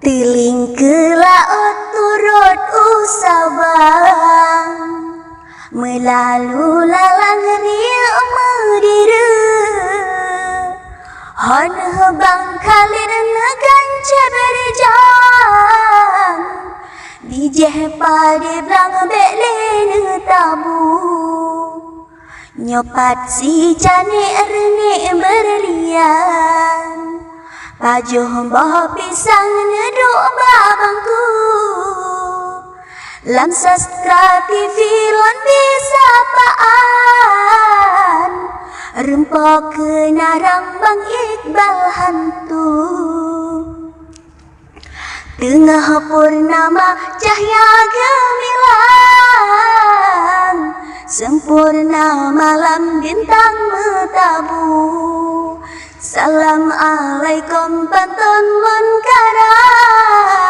Tiling ke laut turut usabang, melalu lalang ria medira. Hon hebang kalir negan berjang, dijeh pade blang bekle tabu. Nyopat si jane rene berlian, pajuh boh pisang neduk babangku. Lam sastra TV lon bisa paan, rempok kenarang Bang Iqbal hantu. Tengah purnama cahaya gemilang, sempurna malam bintang metabu. Salam alaikum pantun lun karang,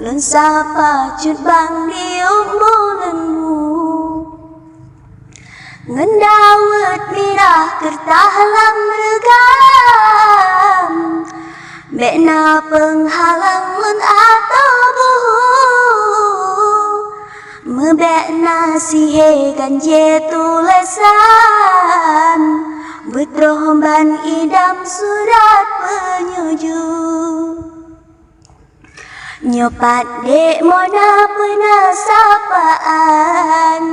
lun sapa cut bang di umbulenmu. Ngendawet mirah kertah lam regam, bekna penghalang lun atau buhu. Mebekna sihe ganje tulisan, betrohban idam surat penyuju. Nyopat dek mona penasapaan,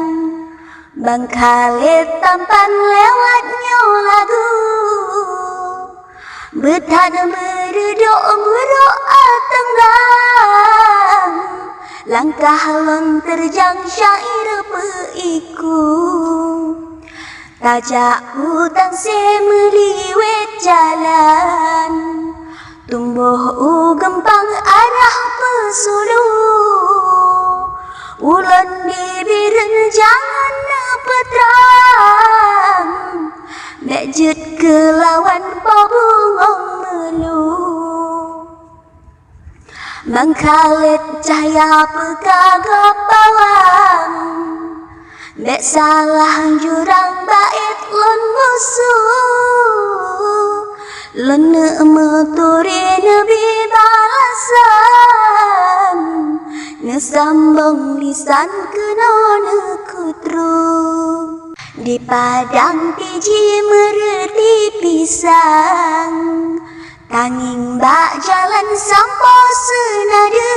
Bang Khalid tampan lewatnya lagu. Betan berduduk buruk tenggang, langkah lon terjang syair peiku. Tajak hutang semeliwet jalan, tumbuh gempang arah pesulu. Ulun dibiren jangan peterang, bekjut kelawan pabungong melu. Bang Khalid cahaya pekagap bawang, bek salah jurang bait lon musuh. Lon meturi nebi balasan, nesambung lisan kena nekutru. Di padang tiji mereti pisang, tanging bak jalan sampo senada.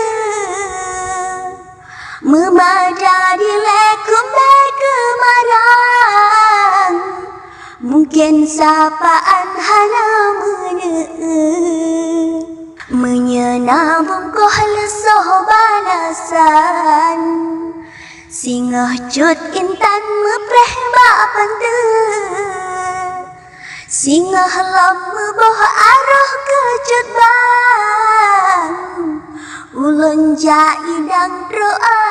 Memada di lekum kemarang, mungkin sapaan hana menyenabung koh lesoh balasan. Singah cut intan mepreh bak pante, singah lam meboh arah kecut bang. Ulun jaidang doa